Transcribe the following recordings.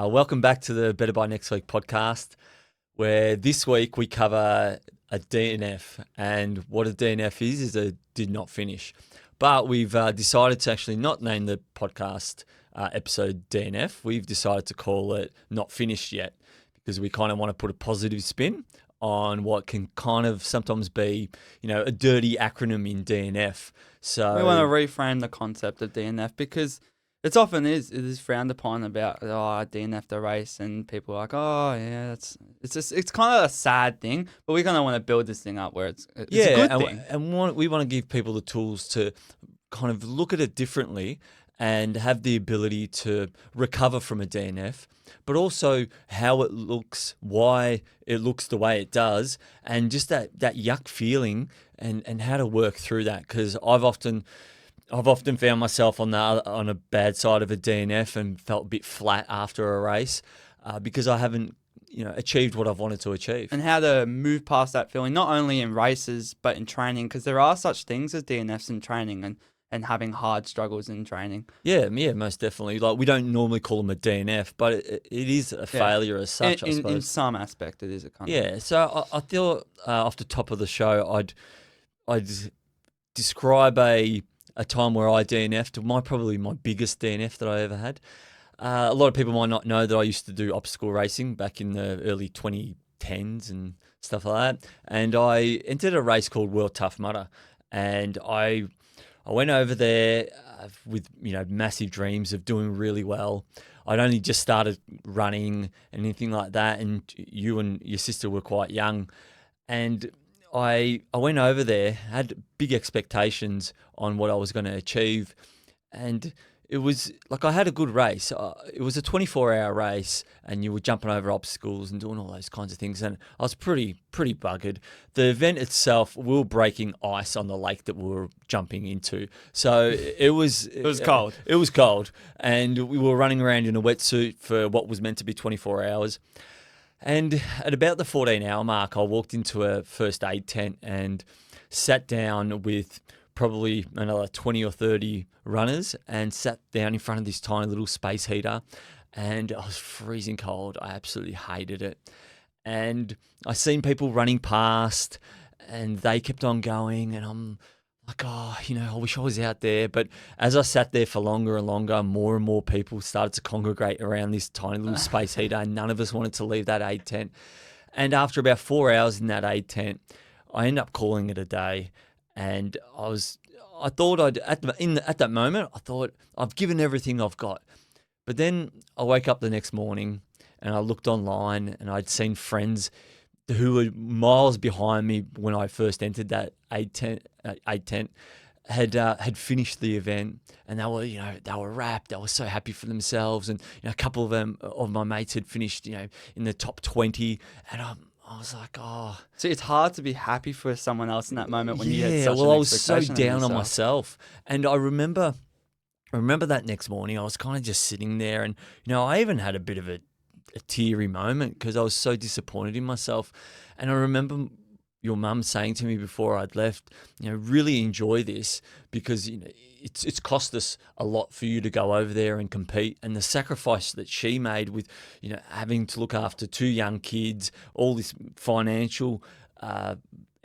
Welcome back to the Better by Next Week podcast, where this week we cover a DNF. And what a DNF is a did not finish. But we've decided to actually not name the podcast episode DNF. We've decided to call it Not Finished Yet, because we kind of want to put a positive spin on what can kind of sometimes be, a dirty acronym in DNF. So we want to reframe the concept of DNF because it is frowned upon about DNF the race, and people are like, it's kind of a sad thing, but we kind of want to build this thing up where it's a good thing. And we want to give people the tools to kind of look at it differently and have the ability to recover from a DNF, but also how it looks, why it looks the way it does, and just that yuck feeling and how to work through that. Because I've often found myself on a bad side of a DNF and felt a bit flat after a race because I haven't achieved what I've wanted to achieve. And how to move past that feeling, not only in races but in training, because there are such things as DNFs in training and having hard struggles in training. Yeah, most definitely. Like, we don't normally call them a DNF, but it is a failure as such, I suppose. In some aspect, it is a kind of... Yeah, so I thought off the top of the show, I'd describe a time where I DNF'd, probably my biggest DNF that I ever had. A lot of people might not know that I used to do obstacle racing back in the early 2010s and stuff like that. And I entered a race called World Tough Mudder, and I went over there with massive dreams of doing really well. I'd only just started running and anything like that, and you and your sister were quite young. And I went over there, had big expectations on what I was going to achieve, and it was like I had a good race. It was a 24-hour race, and you were jumping over obstacles and doing all those kinds of things, and I was pretty buggered. The event itself, we were breaking ice on the lake that we were jumping into, so it was cold. It was cold, and we were running around in a wetsuit for what was meant to be 24 hours. And at about the 14-hour mark, I walked into a first aid tent and sat down with probably another 20 or 30 runners and sat down in front of this tiny little space heater, and I was freezing cold. I absolutely hated it. And I seen people running past and they kept on going, and I'm like, I wish I was out there. But as I sat there for longer and longer, more and more people started to congregate around this tiny little space heater, and none of us wanted to leave that aid tent. And after about 4 hours in that aid tent, I ended up calling it a day. And I thought at that moment, I thought I've given everything I've got. But then I woke up the next morning and I looked online, and I'd seen friends who were miles behind me when I first entered that aid tent had finished the event, and they were wrapped. They were so happy for themselves, and a couple of my mates had finished in the top 20, and I was like, oh. So it's hard to be happy for someone else in that moment when you had such an I was so expectation down on myself. And I remember that next morning, I was kind of just sitting there, and I even had a bit of a teary moment because I was so disappointed in myself. And I remember your mum saying to me before I'd left, really enjoy this, because it's cost us a lot for you to go over there and compete, and the sacrifice that she made with having to look after two young kids, all this financial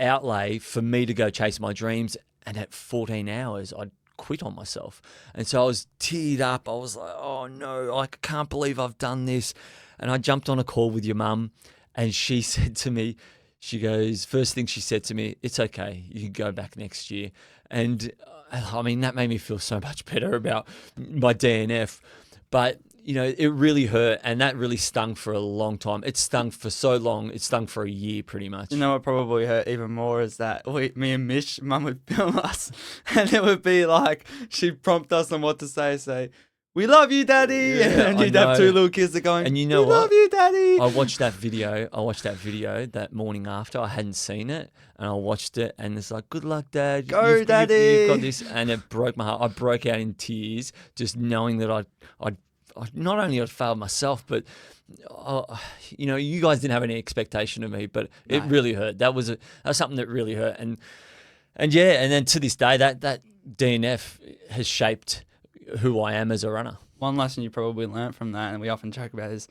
outlay for me to go chase my dreams, and at 14 hours I'd quit on myself. And so I was teared up. I was like, oh no, I can't believe I've done this. And I jumped on a call with your mum, and she said to me, she goes, first thing she said to me, it's okay, you can go back next year. And that made me feel so much better about my DNF. But, it really hurt, and that really stung for a long time. It stung for so long, it stung for a year pretty much. You know what probably hurt even more is that me and Mish, Mum would film us, and it would be like, she'd prompt us on what to say, we love you, Daddy. Yeah, and you'd have two little kids that going, and we love you, Daddy. I watched that video that morning after. I hadn't seen it, and I watched it, and it's like, good luck, Dad. Go, Daddy. You've got this. And it broke my heart. I broke out in tears just knowing that I'd not only I'd failed myself, but you guys didn't have any expectation of me, but it really hurt. That was something that really hurt. And then to this day, that DNF has shaped who I am as a runner. one lesson you probably learnt from that, and we often joke about, is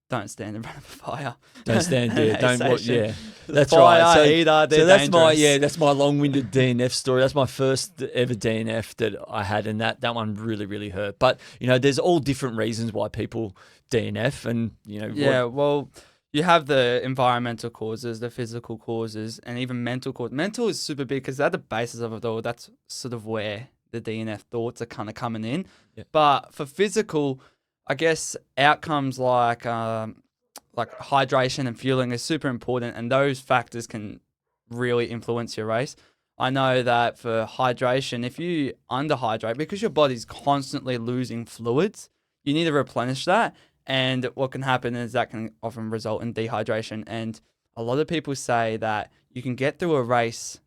don't stand in front of a fire. Don't stand there. Don't what? Yeah, that's Fire, right. So, heater, they're that's dangerous. that's my long-winded DNF story. That's my first ever DNF that I had, and that one really hurt. But there's all different reasons why people DNF, and Yeah, well, you have the environmental causes, the physical causes, and even mental causes. Mental is super big because at the basis of it all, that's sort of where the DNF thoughts are kind of coming in. Yeah. But for physical, I guess outcomes like hydration and fueling is super important, and those factors can really influence your race. I know that for hydration, if you underhydrate, because your body's constantly losing fluids, you need to replenish that. And what can happen is that can often result in dehydration. And a lot of people say that you can get through a race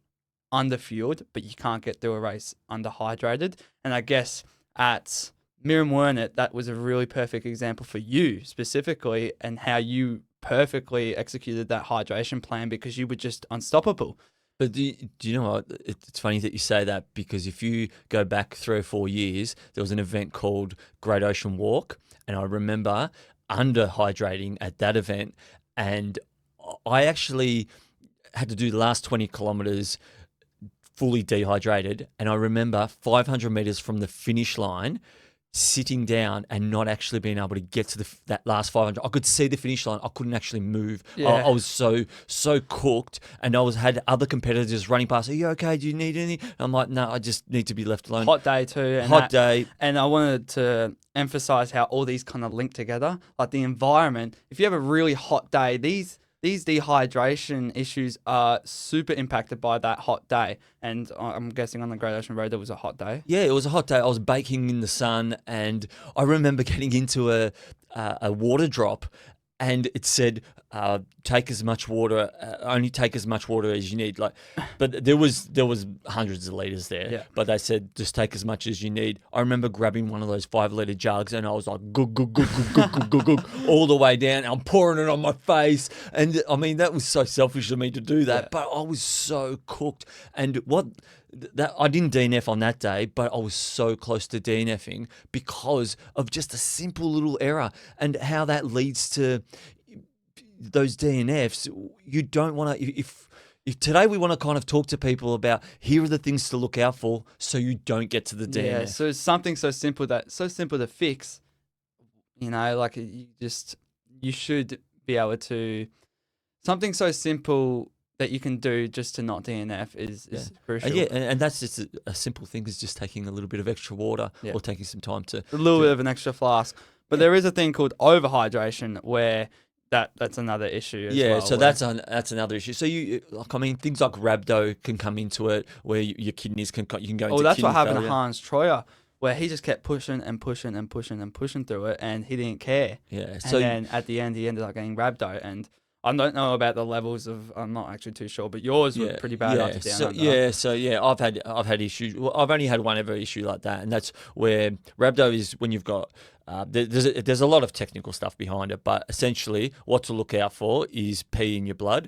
underfueled, but you can't get through a race underhydrated. And I guess at Miriam Wernet, that was a really perfect example for you specifically, and how you perfectly executed that hydration plan because you were just unstoppable. But do you know what? It's funny that you say that, because if you go back 3 or 4 years, there was an event called Great Ocean Walk, and I remember underhydrating at that event, and I actually had to do the last 20 kilometers fully dehydrated, and I remember 500 meters from the finish line, sitting down and not actually being able to get to that last 500. I could see the finish line. I couldn't actually move. Yeah. I was so cooked, and I had other competitors running past. Are you okay? Do you need anything? And I'm like, no, I just need to be left alone. Hot day too. Hot day. And I wanted to emphasize how all these kind of link together. Like the environment, if you have a really hot day, these dehydration issues are super impacted by that hot day. And I'm guessing on the Great Ocean Road, there was a hot day. Yeah, it was a hot day. I was baking in the sun, and I remember getting into a water drop, and it said, take as much water, only take as much water as you need. But there was hundreds of liters there. Yeah. But they said just take as much as you need. I remember grabbing one of those 5-liter jugs, and I was like goog all the way down. I'm pouring it on my face, and I mean that was so selfish of me to do that. Yeah. But I was so cooked, and I didn't DNF on that day, but I was so close to DNFing because of just a simple little error, and how that leads to those DNFs. You don't want to, if today we want to kind of talk to people about, here are the things to look out for so you don't get to the DNF. Yeah, so something so simple to fix, you should be able to, something so simple that you can do just to not DNF is crucial. Yeah, and that's just a simple thing, is just taking a little bit of extra water, or taking some time to... A little bit of an extra flask. But there is a thing called overhydration where that's another issue as well. Yeah, so that's another issue. So things like rhabdo can come into it, where your kidneys you can go into... Oh, that's what happened failure. to Hans Troyer, where he just kept pushing and pushing and pushing and pushing through it, and he didn't care. Yeah. And then at the end, he ended up getting rhabdo, and I don't know about the levels of. I'm not actually too sure, but yours were pretty bad up to down under. I've had issues. Well, I've only had one ever issue like that, and that's where rhabdo is when you've got. There's a lot of technical stuff behind it, but essentially, what to look out for is pee in your blood,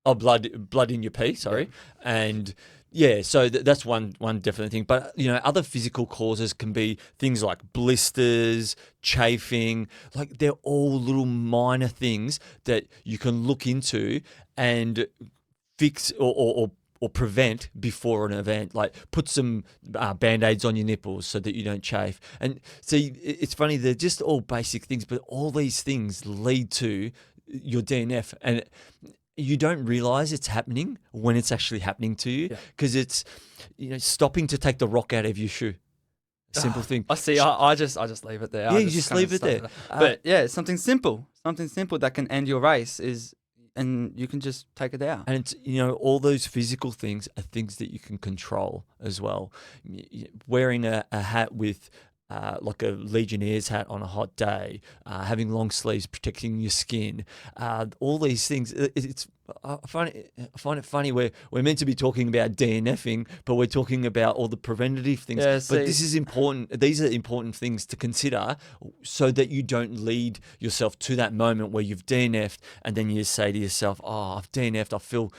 blood in your pee. Sorry, and. Yeah, so that's one definite thing. But, other physical causes can be things like blisters, chafing. Like, they're all little minor things that you can look into and fix or prevent before an event. Like, put some Band-Aids on your nipples so that you don't chafe. And see, it's funny, they're just all basic things, but all these things lead to your DNF. And you don't realize it's happening when it's actually happening to you, because it's, stopping to take the rock out of your shoe. Simple thing. I see. I just leave it there. Yeah, you just leave it there. But it's something simple that can end your race and you can just take it out. And it's, all those physical things are things that you can control as well. Wearing a hat with like a Legionnaire's hat on a hot day, having long sleeves protecting your skin, all these things. It's I find it funny. We're meant to be talking about DNFing, but we're talking about all the preventative things. Yeah, But this is important. These are important things to consider, so that you don't lead yourself to that moment where you've DNF'd, and then you say to yourself, "Oh, I've DNF'd. I feel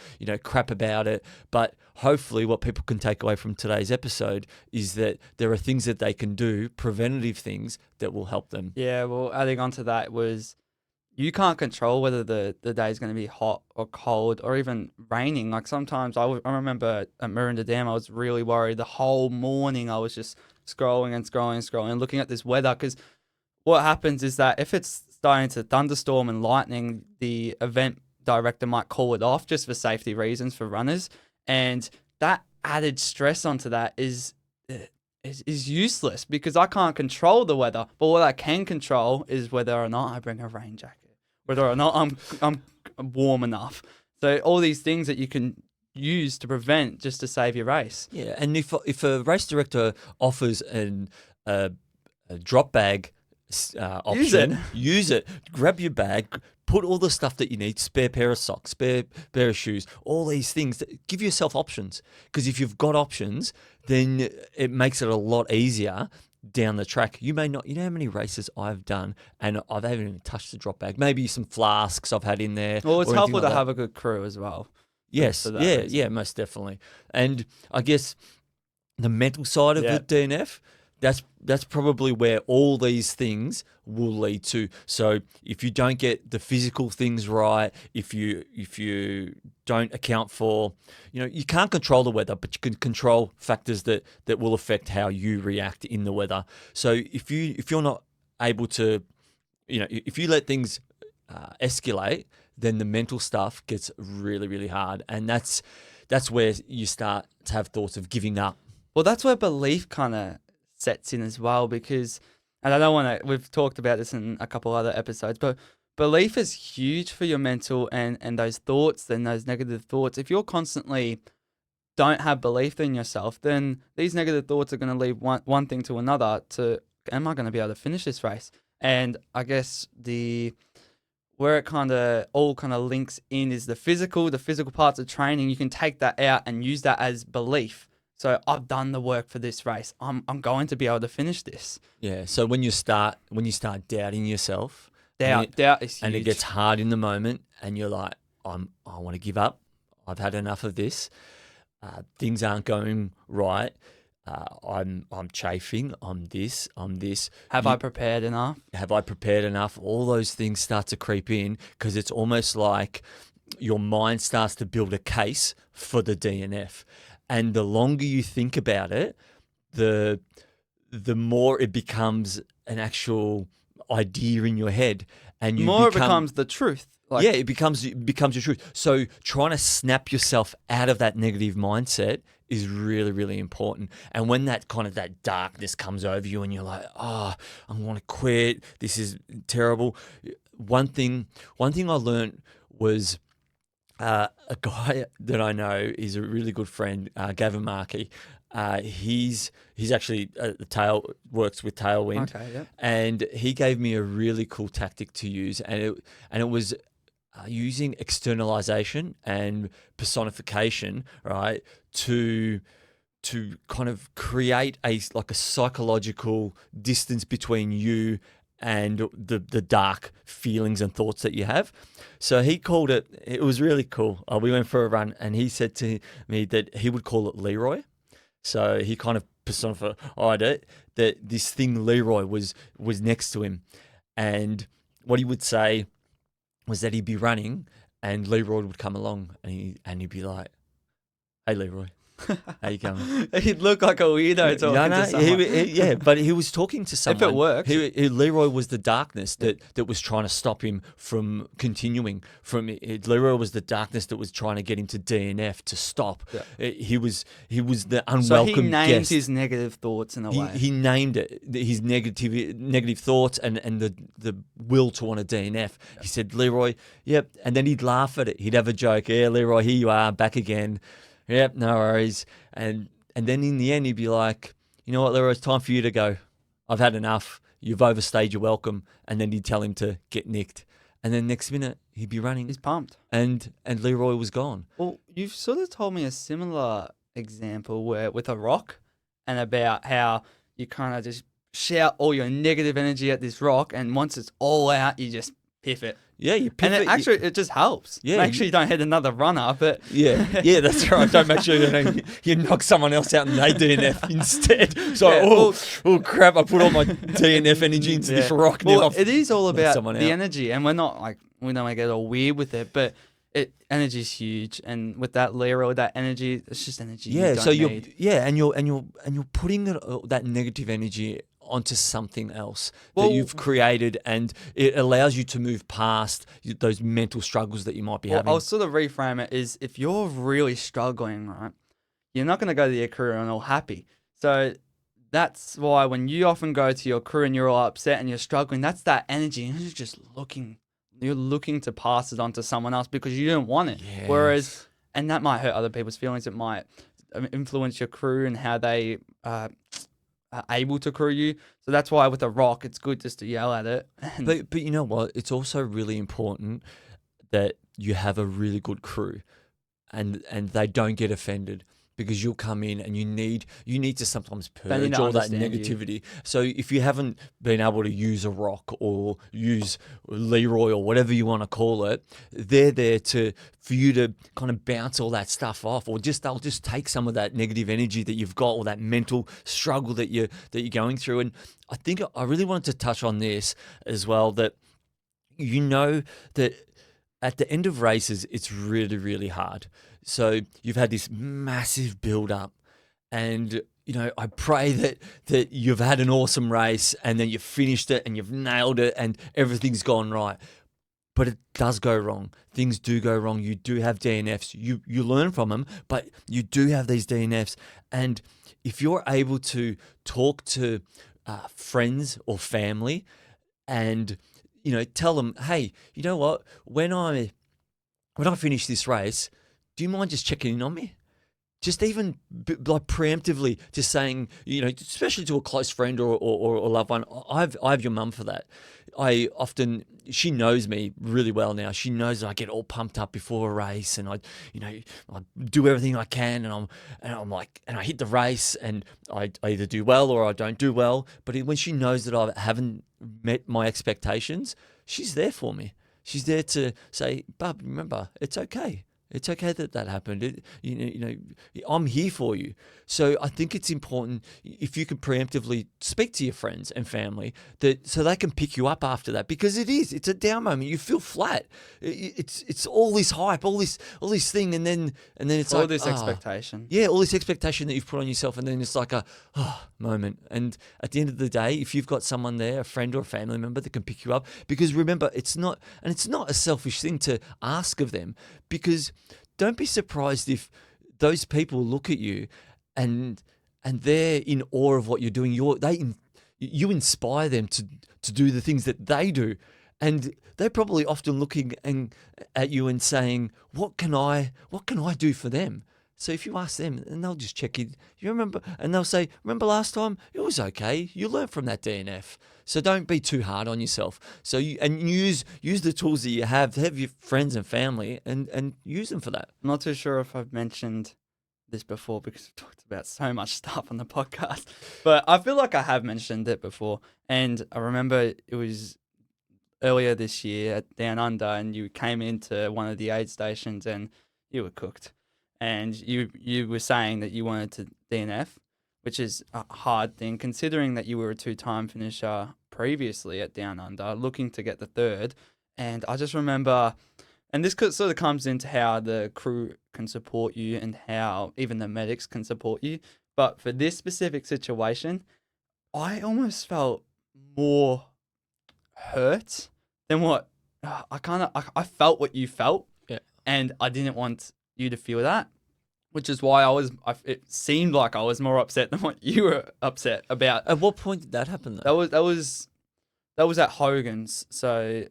crap about it." But hopefully, what people can take away from today's episode is that there are things that they can do, preventative things that will help them. Yeah, well, adding on to that was you can't control whether the day is going to be hot or cold or even raining. Like sometimes I remember at Maroondah Dam, I was really worried the whole morning. I was just scrolling and scrolling and scrolling and looking at this weather, because what happens is that if it's starting to thunderstorm and lightning, the event director might call it off just for safety reasons for runners. And that added stress onto that is useless, because I can't control the weather. But what I can control is whether or not I bring a rain jacket, whether or not I'm warm enough. So all these things that you can use to prevent, just to save your race. Yeah, and if a race director offers a drop bag option, use it. Grab your bag, put all the stuff that you need, spare pair of socks, spare pair of shoes, all these things. Give yourself options, because if you've got options, then it makes it a lot easier down the track. You may not, how many races I've done and I haven't even touched the drop bag. Maybe some flasks I've had in there. Well, it's or anything helpful like to that. have a good crew as well. Yes, for that reason. yeah, most definitely. And I guess the mental side of Yeah. the DNF, that's probably where all these things will lead to. So if you don't get the physical things right, if you don't account for, you can't control the weather, but you can control factors that will affect how you react in the weather. So if you're not able to, if you let things escalate, then the mental stuff gets really, really hard, and that's where you start to have thoughts of giving up. Well, that's where belief kind of sets in as well, because, and I don't want to, we've talked about this in a couple other episodes, but belief is huge for your mental and those thoughts and those negative thoughts. If you're constantly don't have belief in yourself, then these negative thoughts are going to lead one thing to another to, am I going to be able to finish this race? And I guess where it all kind of links in is the physical parts of training. You can take that out and use that as belief. So I've done the work for this race. I'm going to be able to finish this. Yeah. So when you start doubting yourself, Doubt is huge. and it gets hard in the moment, and you're like, I want to give up. I've had enough of this. Things aren't going right. I'm chafing. I'm this. Have I prepared enough? Have I prepared enough? All those things start to creep in, because it's almost like your mind starts to build a case for the DNF. And the longer you think about it, the more it becomes an actual idea in your head, and The more it becomes the truth. It becomes your truth. So trying to snap yourself out of that negative mindset is really, really important. And when that darkness comes over you, and you're like, I want to quit. This is terrible. One thing I learned was, a guy that I know is a really good friend, Gavin Markey. He's actually works with Tailwind. Okay, yeah. And he gave me a really cool tactic to use, and it was using externalization and personification, right, to kind of create a psychological distance between you and the dark feelings and thoughts that you have. So he called it was really cool. We went for a run, and he said to me that he would call it Leroy. So he kind of personified it, that this thing Leroy was next to him. And what he would say was that he'd be running, and Leroy would come along, and he'd be like, "Hey, Leroy. How you going?" He'd look like a weirdo talking to someone. But he was talking to someone. If it works. Leroy was the darkness that was trying to stop him from continuing. Leroy was the darkness that was trying to get him to DNF, to stop. Yeah. He was the unwelcome guest. So he named his negative thoughts in a way. He named it, his negative thoughts and the will to want to DNF. Yeah. He said, "Leroy, yep," and then he'd laugh at it. He'd have a joke. "Yeah, Leroy, here you are, back again. Yep, no worries." And then in the end, he'd be like, "You know what, Leroy, it's time for you to go. I've had enough. You've overstayed your welcome." And then he'd tell him to get nicked. and then next minute he'd be running, He's pumped. and Leroy was gone. Well, you've sort of told me a similar example where with a rock, and about how you kind of just shout all your negative energy at this rock, and once it's all out, you just piff it. Yeah, you And pivot. it just helps. Yeah, Make sure you don't hit another runner, but Yeah, that's right. Don't make sure you knock someone else out and they DNF instead. So, Yeah, oh crap! I put all my DNF energy into this rock now. Well, it is all about someone the out. energy, and we're not like we don't want to get all weird with it, but energy's huge, and with that Leroy, that energy, it's just energy. Yeah, you don't so need. you're putting that negative energy onto something else Well, that you've created, and it allows you to move past those mental struggles that you might be having. I'll sort of reframe it is if you're really struggling, right, you're not going to go to your crew and all happy. So that's why when you often go to your crew and you're all upset and you're struggling, that's that energy, and you're just you're looking to pass it on to someone else because you don't want it. Yes. Whereas, and that might hurt other people's feelings. It might influence your crew and how they are able to crew you. So that's why with a rock, it's good just to yell at it. But you know what? It's also really important that you have a really good crew, and they don't get offended, because you'll come in and you need to sometimes They need purge to all that understand you. negativity. So if you haven't been able to use a rock or use Leroy or whatever you want to call it, they're there for you to kind of bounce all that stuff off, or they'll just take some of that negative energy that you've got, or that mental struggle that you're going through. And I think I really wanted to touch on this as well, that that at the end of races, it's really, really hard. So you've had this massive build up, and I pray that you've had an awesome race, and then you've finished it and you've nailed it and everything's gone right. But it does go wrong. Things do go wrong. You do have DNFs. You learn from them, but you do have these DNFs. And if you're able to talk to friends or family, and tell them, hey, you know what? When I finish this race, do you mind just checking in on me? Just even like preemptively, just saying, especially to a close friend or a loved one. I have your mum for that. She knows me really well now. She knows that I get all pumped up before a race, and I do everything I can, and I hit the race, and I either do well or I don't do well. But when she knows that I haven't met my expectations, she's there for me. She's there to say, "Bub, remember, it's okay. It's okay that happened. I'm here for you." So I think it's important if you can preemptively speak to your friends and family, so they can pick you up after that, because it's a down moment. You feel flat. It's all this hype, all this thing, and then it's all like this expectation. Yeah, all this expectation that you've put on yourself, and then it's like a moment. And at the end of the day, if you've got someone there, a friend or a family member that can pick you up, because remember, it's not a selfish thing to ask of them, because don't be surprised if those people look at you and they're in awe of what you're doing. You inspire them to do the things that they do, and they're probably often looking at you and saying, what can I do for them? So if you ask them, and they'll just check in, you remember, and they'll say, remember last time? It was okay. You learned from that DNF. So don't be too hard on yourself. So use the tools that you have your friends and family, and use them for that. I'm not too sure if I've mentioned this before because we've talked about so much stuff on the podcast, but I feel like I have mentioned it before. And I remember it was earlier this year at Down Under, and you came into one of the aid stations and you were cooked. And you were saying that you wanted to DNF, which is a hard thing considering that you were a 2-time finisher previously at Down Under, looking to get the 3rd. And I just remember, and this sort of comes into how the crew can support you and how even the medics can support you. But for this specific situation, I almost felt more hurt than what I felt what you felt. Yeah. And I didn't want you to feel that, which is why it seemed like I was more upset than what you were upset about. At what point did that happen, though? That was at Hogan's, so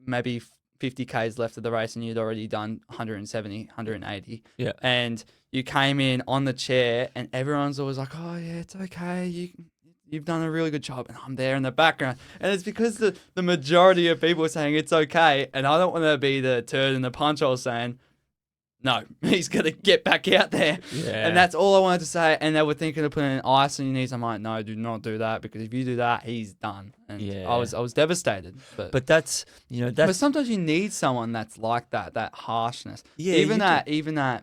maybe 50 Ks left of the race, and you'd already done 170, 180. Yeah. And you came in on the chair, and everyone's always like, "Oh yeah, it's okay. you've done a really good job. And I'm there in the background. And it's because the majority of people are saying it's okay. And I don't want to be the turd in the punch hole saying, no, he's going to get back out there. Yeah. And that's all I wanted to say. And they were thinking of putting ice on your knees. I'm like, no, do not do that, because if you do that, he's done. And Yeah. I was devastated. But that's, But sometimes you need someone that's like that harshness. Yeah, Even you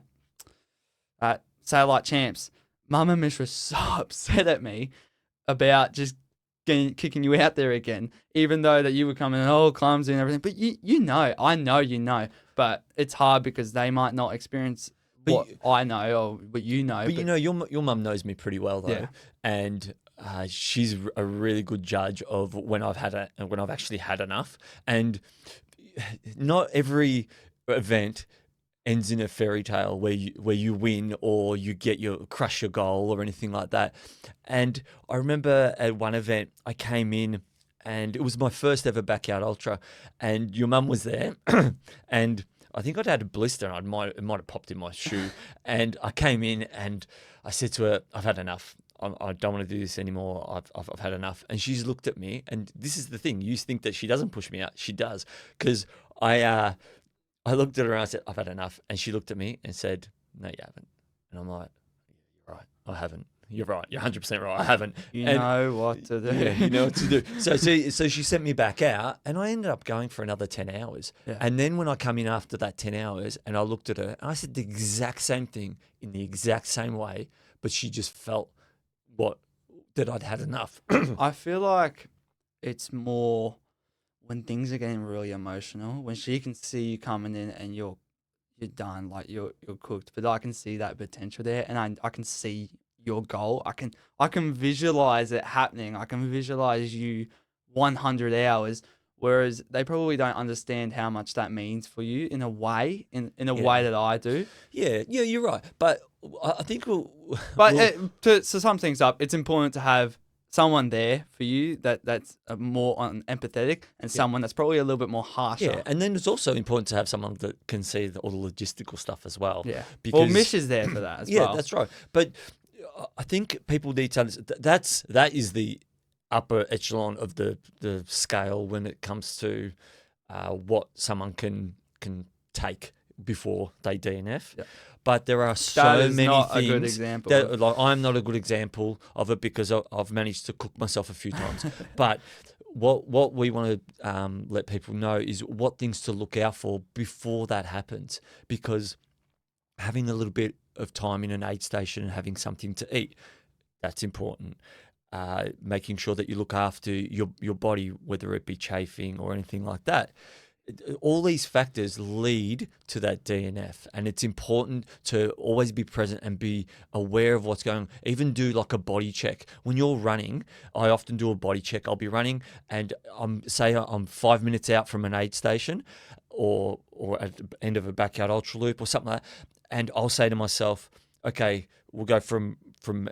at Satellite Champs, Mama Mish was so upset at me about just kicking you out there again, even though that you were coming all clumsy and everything. But I know you know, but it's hard because they might not experience what I know or what you know. But your mum knows me pretty well though, Yeah. and she's a really good judge of when I've actually had enough. And not every event ends in a fairy tale where you win or you crush your goal or anything like that. And I remember at one event I came in and it was my first ever backyard ultra, and your mum was there, and I think I'd had a blister and it might have popped in my shoe, and I came in and I said to her, I've had enough. I don't want to do this anymore. I've had enough. And she's looked at me, and this is the thing. You think that she doesn't push me out. She does, because I looked at her and I said, I've had enough. And she looked at me and said, no, you haven't. And I'm like, you're right. I haven't. You're right. You're 100% right. I haven't. You know what to do. Yeah, you know what to do. So she sent me back out, and I ended up going for another 10 hours. Yeah. And then when I come in after that 10 hours and I looked at her, and I said the exact same thing in the exact same way, but she just felt that I'd had enough. I feel like it's more when things are getting really emotional, when she can see you coming in and you're done, like you're cooked. But I can see that potential there, and I can see your goal. I can visualize it happening. I can visualize you 100 hours, whereas they probably don't understand how much that means for you in a way, in a way that I do. Yeah, you're right. But I think to sum things up, it's important to have someone there for you that's more empathetic, and someone that's probably a little bit more harsher. Yeah, and then it's also important to have someone that can see all the logistical stuff as well. Yeah. Because, well, Mish is there for that as well. Yeah, that's right. But I think people need to understand that is the upper echelon of the scale when it comes to what someone can take before they DNF. Yeah. But there are so many not things. A good example. Like, I'm not a good example of it because I've managed to cook myself a few times. But what we want to let people know is what things to look out for before that happens, because having a little bit of time in an aid station and having something to eat, that's important. Making sure that you look after your body, whether it be chafing or anything like that. All these factors lead to that DNF, and it's important to always be present and be aware of what's going on. Even do like a body check. When you're running, I often do a body check. I'll be running and I'm 5 minutes out from an aid station or at the end of a backyard ultra loop or something like that, and I'll say to myself, okay, we'll go from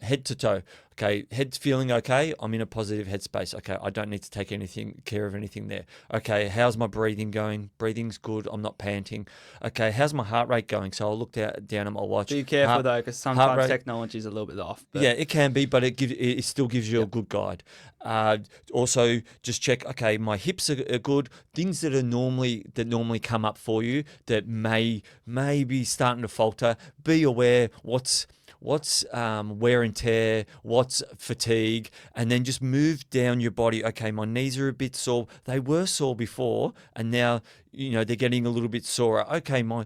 head to toe. Okay, head's feeling okay. I'm in a positive headspace. Okay, I don't need to take care of anything there. Okay, how's my breathing going? Breathing's good. I'm not panting. Okay, how's my heart rate going? So I'll look down at my watch. Be careful though, because sometimes technology is a little bit off. But... Yeah, it can be, but it still gives you a good guide. Also, just check. Okay, my hips are good. Things that normally come up for you that may be starting to falter. Be aware what's wear and tear, what's fatigue, and then just move down your body. Okay, my knees are a bit sore. They were sore before, and now they're getting a little bit sore. Okay, my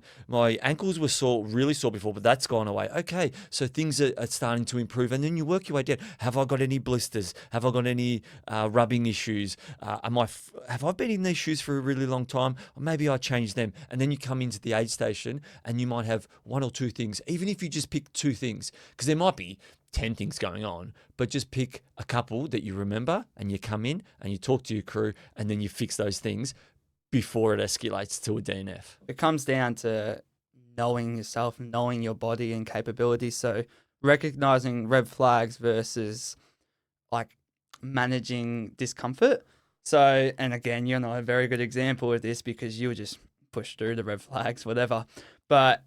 ankles were really sore before, but that's gone away. Okay, so things are starting to improve, and then you work your way down. Have I got any blisters? Have I got any rubbing issues? Have I been in these shoes for a really long time? Or maybe I change them, and then you come into the aid station, and you might have one or two things. Even if you just pick two things, because there might be 10 things going on, but just pick a couple that you remember, and you come in and you talk to your crew, and then you fix those things before it escalates to a DNF. It comes down to knowing yourself, knowing your body and capabilities. So recognizing red flags versus like managing discomfort. So, and again, you're not a very good example of this because you were just pushed through the red flags, whatever. But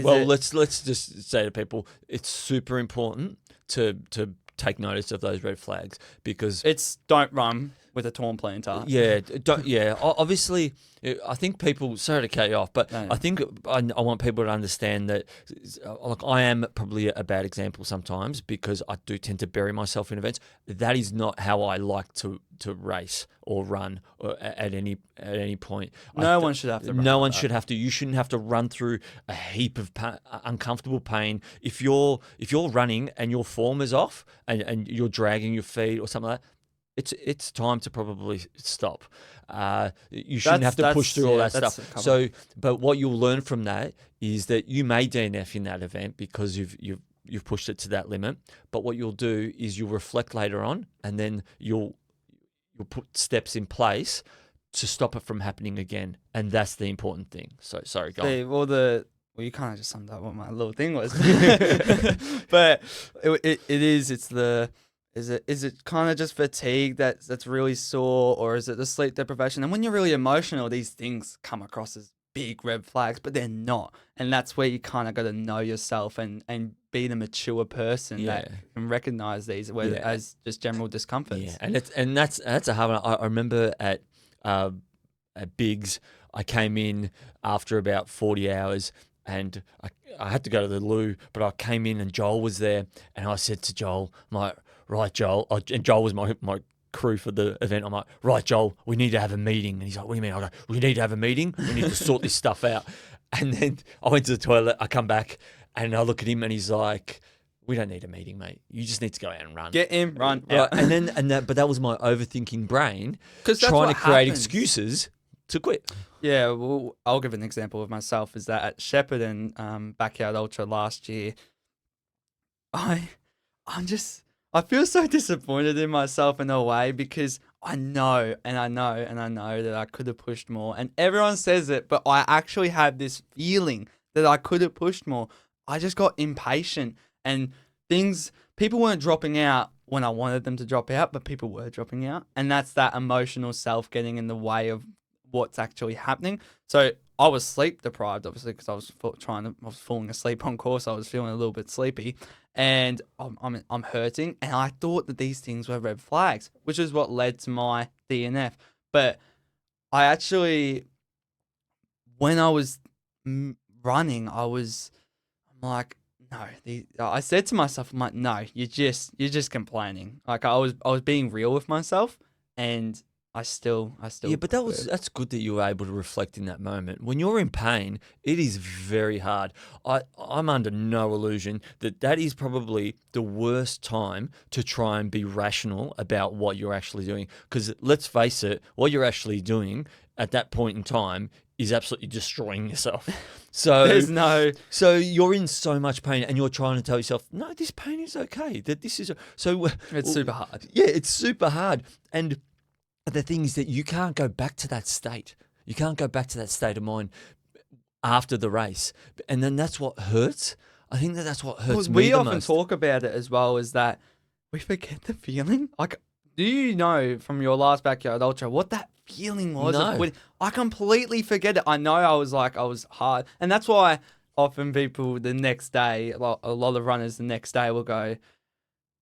let's just say to people, it's super important to take notice of those red flags because It's don't run with a torn plantar. yeah, don't, yeah. Obviously, I think people. Sorry to cut you off, but No. I think I want people to understand that. Like, I am probably a bad example sometimes because I do tend to bury myself in events. That is not how I like to race or run or at any point. No one should have to run No like one that. should have to. You shouldn't have to run through a heap of uncomfortable pain if you're running and your form is off and you're dragging your feet or something like that. It's time to probably stop. You shouldn't have to push through all that stuff. So, but what you'll learn from that is that you may DNF in that event because you've pushed it to that limit. But what you'll do is you'll reflect later on, and then you'll put steps in place to stop it from happening again. And that's the important thing. So, sorry, go on. Well, you kind of just summed up what my little thing was. But is it kind of just fatigue that's really sore, or is it the sleep deprivation? And when you're really emotional, these things come across as big red flags, but they're not. And that's where you kind of got to know yourself and be the mature person that can recognize these as just general discomforts. Yeah, and that's a hard one. I remember at Biggs, I came in after about 40 hours. And I had to go to the loo, but I came in and Joel was there. And I said to Joel, I'm like, right, Joel. And Joel was my crew for the event. I'm like, right, Joel, we need to have a meeting. And he's like, what do you mean? I go, we need to have a meeting. We need to sort this stuff out. And then I went to the toilet. I come back and I look at him and he's like, we don't need a meeting, mate. You just need to go out and run. Get him, run. Right. But that was my overthinking brain trying to create excuses to quit. Yeah, well, I'll give an example of myself. Is that at Shepparton Backyard Ultra last year, I feel so disappointed in myself in a way because I know that I could have pushed more, and everyone says it, but I actually had this feeling that I could have pushed more. I just got impatient, and people weren't dropping out when I wanted them to drop out, but people were dropping out, and that's that emotional self getting in the way of what's actually happening. So I was sleep deprived, obviously, because I was falling asleep on course. I was feeling a little bit sleepy, and I'm hurting. And I thought that these things were red flags, which is what led to my DNF. But I actually, when I was running, I'm like, no. I said to myself, I'm like, no, you're just complaining. Like I was being real with myself, and I still. Yeah, but that's good that you were able to reflect in that moment. When you're in pain, it is very hard. I'm under no illusion that is probably the worst time to try and be rational about what you're actually doing. Because let's face it, what you're actually doing at that point in time is absolutely destroying yourself. So So you're in so much pain, and you're trying to tell yourself, no, this pain is okay. That this is it's super hard. Yeah, it's super hard, and the thing is that you can't go back to that state. You can't go back to that state of mind after the race. And then that's what hurts. I think that's what hurts me We the often most. talk about it as well, is that we forget the feeling. Like, do you know from your last Backyard Ultra what that feeling was? No. I completely forget it. I know I was hard. And that's why often people the next day, a lot of runners the next day will go,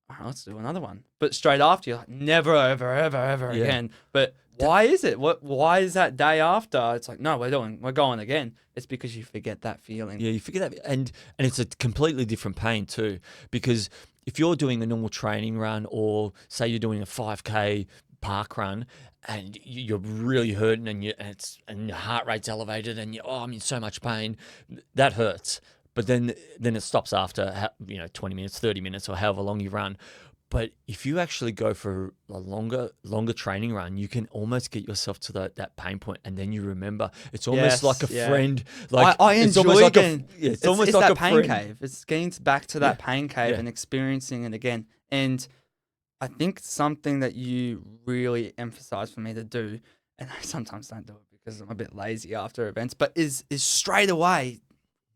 all right, let's do another one. But straight after, you're like, never, ever again. But why is it? Why is that day after? It's like, no, we're going again. It's because you forget that feeling. Yeah, you forget that. And it's a completely different pain too. Because if you're doing a normal training run, or say you're doing a 5K park run, and you're really hurting, and your heart rate's elevated, and I'm in so much pain, that hurts. But then it stops after 20 minutes, 30 minutes, or however long you run. But if you actually go for a longer training run, you can almost get yourself to that pain point, and then you remember. It's almost like a friend. Like I enjoy it's almost like that a pain friend. cave. It's getting back to that pain cave and experiencing it again. And I think something that you really emphasize for me to do, and I sometimes don't do it because I'm a bit lazy after events, but is straight away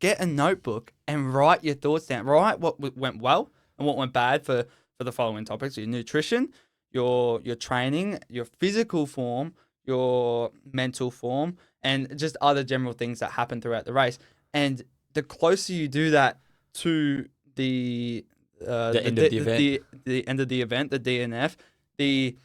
get a notebook and write your thoughts down. Write what went well and what went bad for the following topics: your nutrition, your training, your physical form, your mental form, and just other general things that happen throughout the race. And the closer you do that to the The end of the event. the end of the event, the DNF, the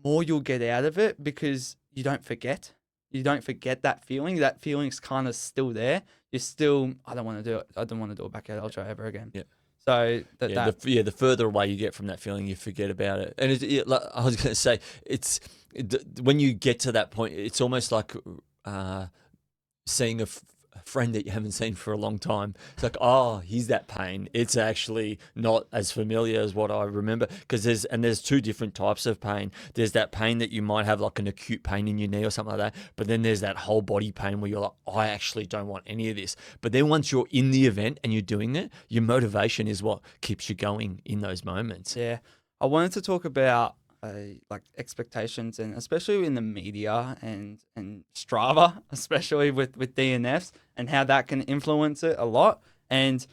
more you'll get out of it because you don't forget. You don't forget that feeling. That feeling's kind of still there. You're still, I don't want to do it. I don't want to do a backyard ultra ever again. Yeah. So the further away you get from that feeling, you forget about it. And like I was going to say, when you get to that point, it's almost like seeing a friend that you haven't seen for a long time. It's like, oh, here's that pain. It's actually not as familiar as what I remember, because there's two different types of pain. There's that pain that you might have, like an acute pain in your knee or something like that, but then there's that whole body pain where you're like, I actually don't want any of this. But then once you're in the event and you're doing it, your motivation is what keeps you going in those moments. Yeah. I wanted to talk about like expectations, and especially in the media and Strava, especially with DNFs, and how that can influence it a lot. And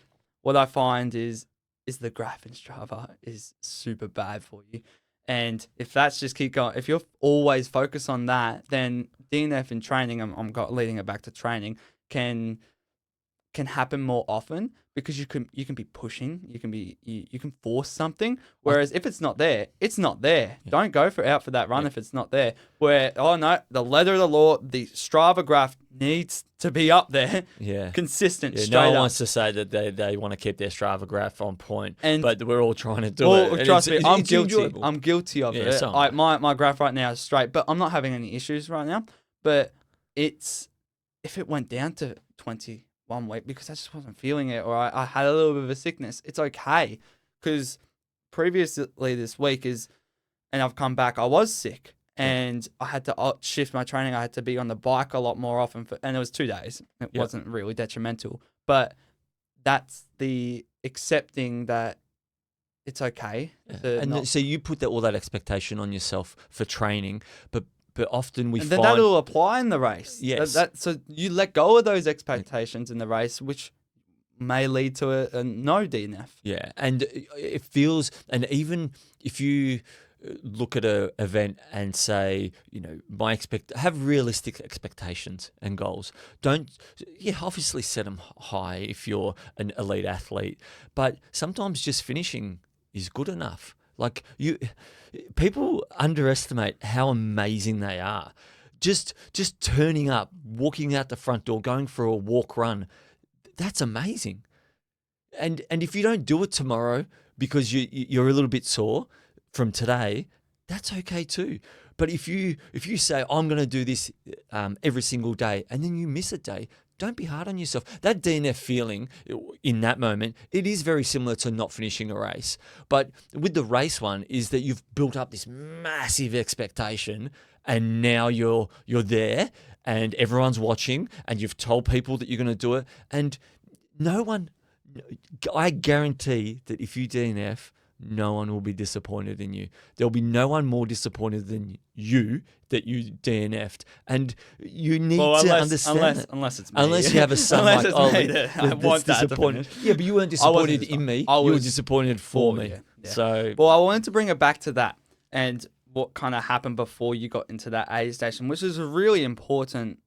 what I find is the graph in Strava is super bad for you. And if that's just keep going, if you're always focused on that, then DNF in training, I'm leading it back to training, can happen more often, because you can be pushing, you can force something. Whereas if it's not there, it's not there. Yeah. Don't go out for that run if it's not there. Where, oh no, the letter of the law, the Strava graph needs to be up there. Yeah. Consistent. Yeah, straight no one up. wants to say that they want to keep their Strava graph on point, but we're all trying to do it. Trust me, I'm guilty. Enjoyable. I'm guilty of it. So my graph right now is straight, but I'm not having any issues right now. But if it went down to 20 one week because I just wasn't feeling it, or I had a little bit of a sickness, it's okay. Because previously this week and I've come back, I was sick and I had to shift my training. I had to be on the bike a lot more often, and it was 2 days. It wasn't really detrimental, but that's the accepting that it's okay. So you put all that expectation on yourself for training, but often we and find... then that'll apply in the race. Yes. So you let go of those expectations in the race, which may lead to a no DNF. Yeah, and it feels... And even if you look at an event and say, have realistic expectations and goals. Obviously set them high if you're an elite athlete, but sometimes just finishing is good enough. Like people underestimate how amazing they are. Just turning up, walking out the front door, going for a walk run, that's amazing. And if you don't do it tomorrow because you're a little bit sore from today, that's okay too. But if you say, I'm going to do this every single day, and then you miss a day, don't be hard on yourself. That DNF feeling in that moment, it is very similar to not finishing a race. But with the race one is that you've built up this massive expectation, and now you're there and everyone's watching, and you've told people that you're going to do it. And I guarantee that if you DNF, no one will be disappointed in you. There'll be no one more disappointed than you that you DNF'd. And you need to understand that. Unless it's me. Unless you have a son like Ollie. I want that disappointed. Yeah, but you weren't disappointed in me. You were disappointed for me. Yeah. So, well, I wanted to bring it back to that and what kind of happened before you got into that aid station, which is a really important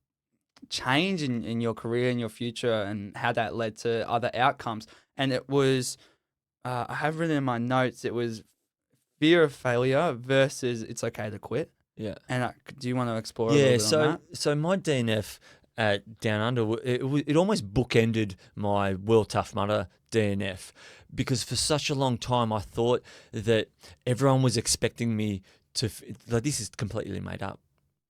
change in your career and your future, and how that led to other outcomes. And it was... I have written in my notes, it was fear of failure versus it's okay to quit. Yeah. And do you want to explore a little bit on that? So my DNF at Down Under, it almost bookended my World Tough Mudder DNF, because for such a long time I thought that everyone was expecting me to, this is completely made up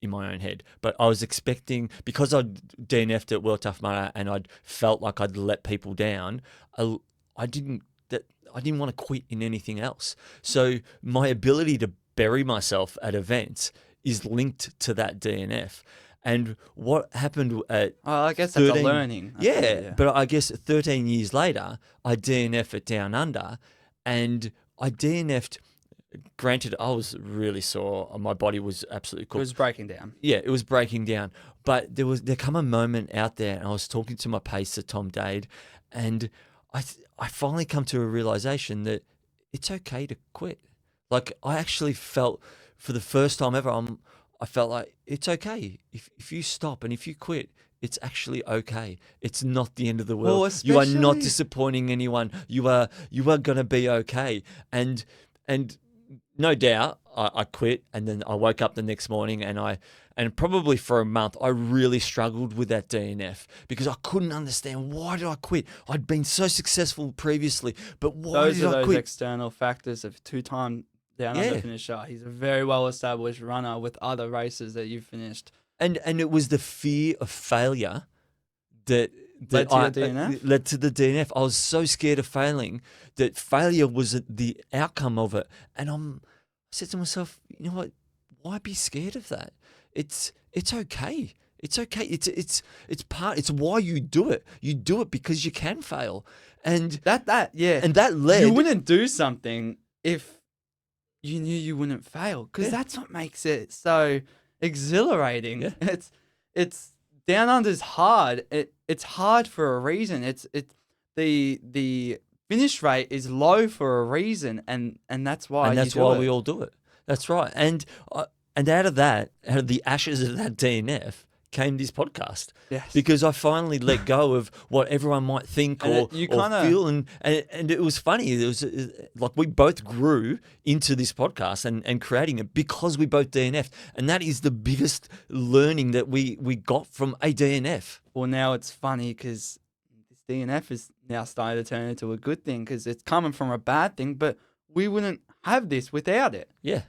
in my own head, but I was expecting, because I'd DNF'd at World Tough Mudder and I'd felt like I'd let people down, I didn't want to quit in anything else. So my ability to bury myself at events is linked to that DNF. And what happened at... I guess that's a learning. Yeah, but I guess 13 years later, I DNF at Down Under, and I DNF'd... Granted, I was really sore. My body was absolutely cooked. It was breaking down. Yeah, it was breaking down. But there come a moment out there, and I was talking to my pacer, Tom Dade, and I finally come to a realization that it's okay to quit. Like, I actually felt for the first time ever, I felt like it's okay if you stop and if you quit. It's actually okay. It's not the end of the world. Well, You are not especially disappointing anyone. You are gonna be okay. And no doubt, I quit, and then I woke up the next morning, and probably for a month, I really struggled with that DNF because I couldn't understand, why did I quit? I'd been so successful previously, but why those did are I those quit? external factors of two-time down under Yeah. finisher. He's a very well-established runner with other races that you've finished. And it was the fear of failure that Led to your DNF? led to the DNF. I was so scared of failing that failure was the outcome of it. And I said to myself, you know what? Why be scared of that? It's okay. It's okay. It's part. It's why you do it. You do it because you can fail, and Yeah. and that led. You wouldn't do something if you knew you wouldn't fail, because Yeah. that's what makes it so exhilarating. Yeah. It's down under's hard. It's hard for a reason. The finish rate is low for a reason, and that's why and that's you do why it. we all do it. That's right. And out of the ashes of that DNF came this podcast. Yes. Because I finally let go of what everyone might think And or you or kinda- feel, and it was funny. It was like we both grew into this podcast and creating it because we both DNF'd, and that is the biggest learning that we got from a DNF. Well, now it's funny because this DNF is now starting to turn into a good thing, because it's coming from a bad thing, but we wouldn't have this without it. Yeah.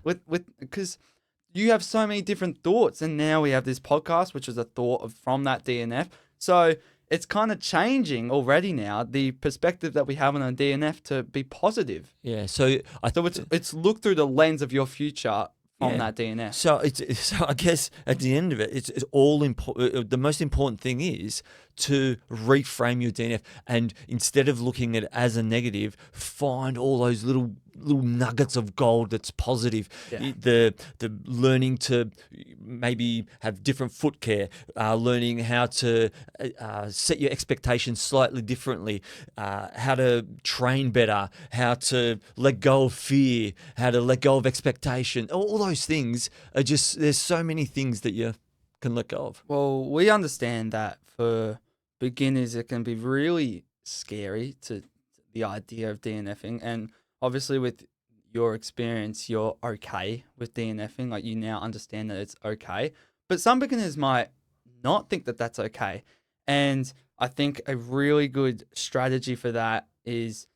Because you have so many different thoughts, and now we have this podcast, which is a thought from that DNF. So it's kind of changing already now, the perspective that we have on a DNF to be positive. Yeah. So It's look through the lens of your future from Yeah. that DNF. So so I guess at the end of it, it's all important. The most important thing is to reframe your DNF, and instead of looking at it as a negative, find all those little nuggets of gold that's positive. Yeah. The learning to maybe have different foot care, learning how to set your expectations slightly differently, how to train better, how to let go of fear, how to let go of expectation. All those things are just, there's so many things that you can let go of. Well, we understand that for beginners, it can be really scary to the idea of DNFing. And obviously, with your experience, you're okay with DNFing. Like, you now understand that it's okay. But some beginners might not think that that's okay. And I think a really good strategy for that is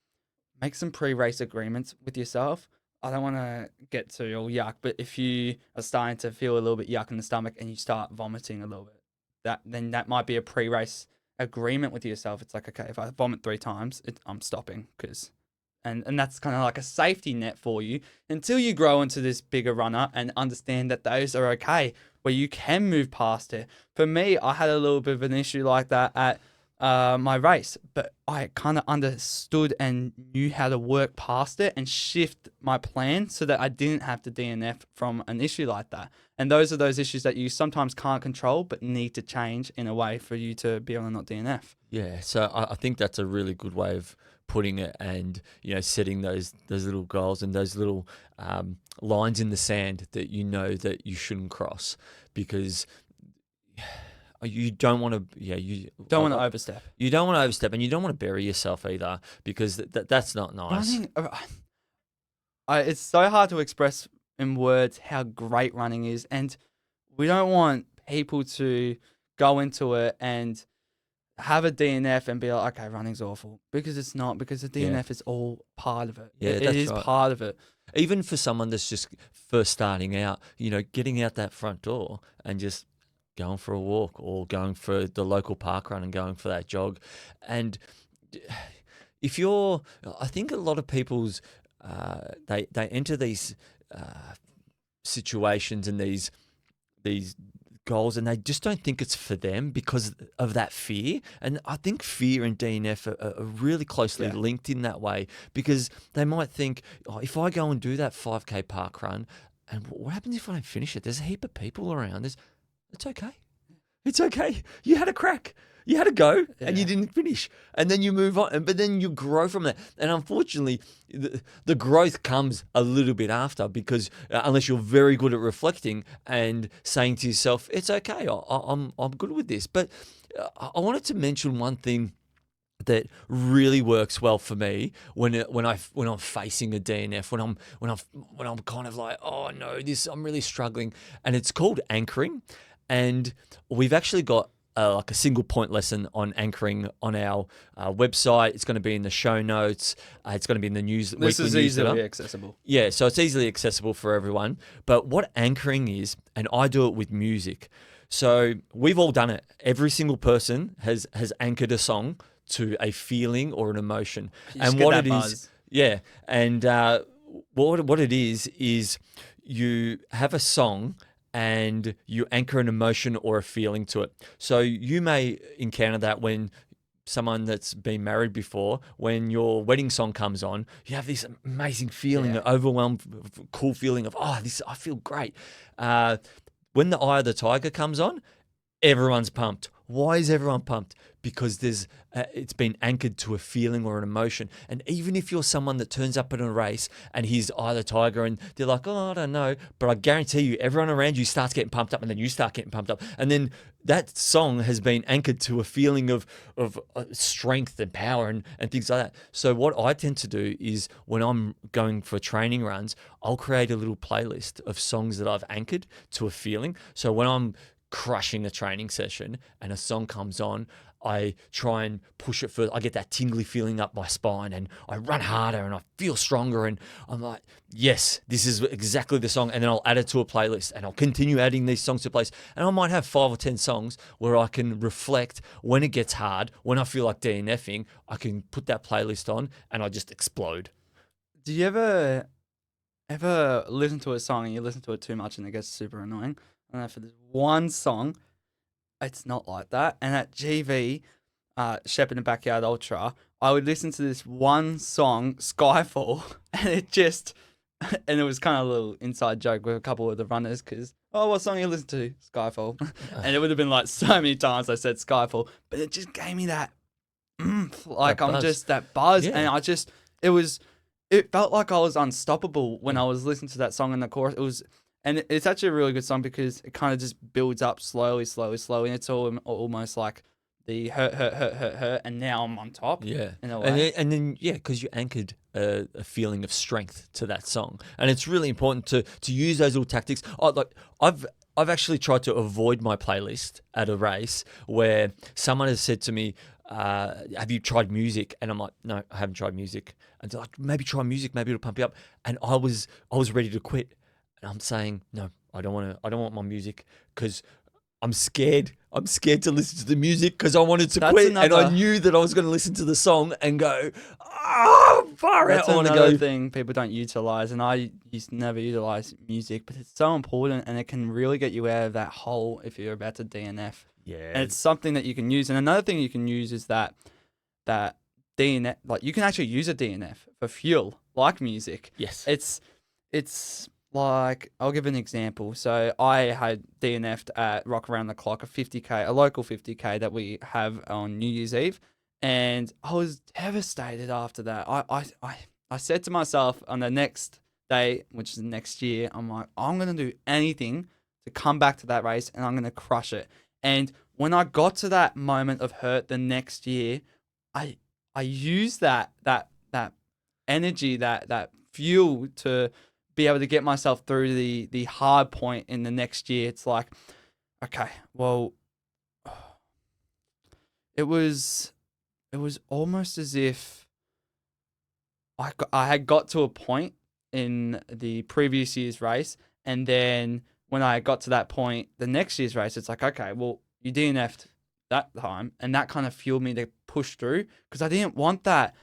make some pre-race agreements with yourself. I don't want to get to all yuck, but if you are starting to feel a little bit yuck in the stomach and you start vomiting a little bit, then that might be a pre-race agreement with yourself. It's like, okay, if I vomit 3 times, I'm stopping, and that's kind of like a safety net for you until you grow into this bigger runner and understand that those are okay, where you can move past it. For me, I had a little bit of an issue like that at my race, but I kind of understood and knew how to work past it and shift my plan so that I didn't have to DNF from an issue like that. And those are those issues that you sometimes can't control, but need to change in a way for you to be able to not DNF. Yeah, so I think that's a really good way of putting it, and setting those little goals and those little lines in the sand that that you shouldn't cross, because you don't want to. Yeah, you don't want to overstep. You don't want to overstep, and you don't want to bury yourself either, because that's not nice. Running, it's so hard to express in words how great running is, and we don't want people to go into it and have a DNF and be like, okay, running's awful, because it's not, because the DNF is all part of it. Yeah, it that's is right. part of it. Even for someone that's just first starting out, getting out that front door and just going for a walk, or going for the local park run and going for that jog. And I think a lot of people's, they enter these situations and these goals, and they just don't think it's for them because of that fear. And I think fear and DNF are really closely linked in that way, because they might think, oh, if I go and do that 5K park run, and what happens if I don't finish it? There's a heap of people around. It's okay. It's okay. You had a crack. You had a go and you Yeah. didn't finish. And then you move on. But then you grow from that. And unfortunately, the growth comes a little bit after because unless you're very good at reflecting and saying to yourself, it's okay, I'm good with this. But I wanted to mention one thing that really works well for me when I'm facing a DNF, when I'm kind of like, oh no, I'm really struggling, and it's called anchoring, and we've actually got like a single point lesson on anchoring on our website. It's going to be in the show notes. It's going to be in the This weekly is newsletter. easily accessible. Yeah, so it's easily accessible for everyone. But what anchoring is, and I do it with music. So we've all done it. Every single person has anchored a song to a feeling or an emotion. You And just get what that it buzz. is, yeah, and what it is you have a song and you anchor an emotion or a feeling to it. So you may encounter that when someone that's been married before, when your wedding song comes on, you have this amazing feeling, Yeah. an overwhelmed, cool feeling of, oh, I feel great. When the Eye of the Tiger comes on, everyone's pumped. Why is everyone pumped? Because it's been anchored to a feeling or an emotion. And even if you're someone that turns up in a race and he's Eye of the Tiger and they're like, oh, I don't know, but I guarantee you, everyone around you starts getting pumped up, and then you start getting pumped up, and then that song has been anchored to a feeling of strength and power and things like that. So what I tend to do is when I'm going for training runs, I'll create a little playlist of songs that I've anchored to a feeling. So when I'm crushing a training session and a song comes on, I try and push it further. I get that tingly feeling up my spine and I run harder and I feel stronger, and I'm like, yes, this is exactly the song. And then I'll add it to a playlist and I'll continue adding these songs to a playlist. And I might have 5 or 10 songs where I can reflect when it gets hard, when I feel like DNFing, I can put that playlist on and I just explode. Do you ever listen to a song and you listen to it too much and it gets super annoying? I don't know, for this one song, it's not like that. And at GV, Shepherd and Backyard Ultra, I would listen to this one song, Skyfall, and and it was kind of a little inside joke with a couple of the runners because, oh, what song you listen to? Skyfall. And it would have been like so many times I said Skyfall, but it just gave me that, like That I'm buzz. just that buzz. Yeah. And it felt like I was unstoppable when I was listening to that song in the chorus. And it's actually a really good song because it kind of just builds up slowly. And it's almost like the hurt, and now I'm on top. Yeah, in a way. and then yeah, because you anchored a feeling of strength to that song, and it's really important to use those little tactics. I've actually tried to avoid my playlist at a race where someone has said to me, have you tried music? And I'm like, no, I haven't tried music. And they're like, maybe try music, maybe it'll pump you up. And I was ready to quit. And I'm saying, no, I don't want my music because I'm scared. I'm scared to listen to the music because I wanted to That's quit. And I another- knew that I was going to listen to the song and go, far That's out. I want to another go. thing people don't utilize, and I used to never utilize music, but it's so important, and it can really get you out of that hole if you're about to DNF. Yeah. And it's something that you can use. And another thing you can use is that DNF, like you can actually use a DNF for fuel, like music. Yes. It's like, I'll give an example. So I had DNF'd at Rock Around the Clock, a 50K, a local 50K that we have on New Year's Eve. And I was devastated after that. I said to myself on the next day, which is next year, I'm like, I'm going to do anything to come back to that race and I'm going to crush it. And when I got to that moment of hurt the next year, I used that energy, that fuel to be able to get myself through the hard point in the next year. It's like, okay, well, it was almost as if I had got to a point in the previous year's race, and then when I got to that point, the next year's race, it's like, okay, well, you DNF'd that time, and that kind of fueled me to push through because I didn't want that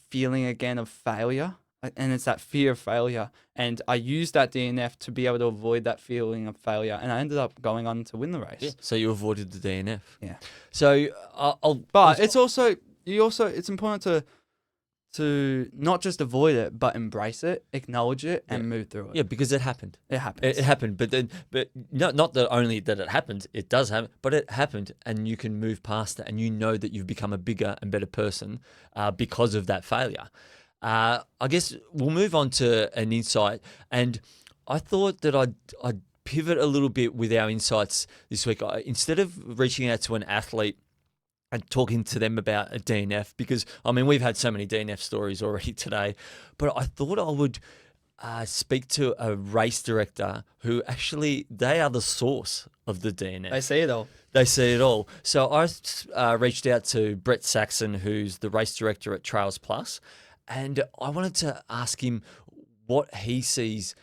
feeling again of failure. And it's that fear of failure. And I used that DNF to be able to avoid that feeling of failure. And I ended up going on to win the race. Yeah. So you avoided the DNF. Yeah. So But it's important to to not just avoid it, but embrace it, acknowledge it, and Yeah. move through it. Yeah, because it happened. It happens. It happened, but not that only that it happened, it does happen, but it happened, and you can move past it, and you know that you've become a bigger and better person because of that failure. I guess we'll move on to an insight, and I thought that I'd pivot a little bit with our insights this week. Instead of reaching out to an athlete and talking to them about a DNF, because I mean we've had so many DNF stories already today, but I thought I would speak to a race director who actually they are the source of the DNF. They see it all. They see it all. So I reached out to Brett Saxon, who's the race director at Trails Plus, and I wanted to ask him what he sees.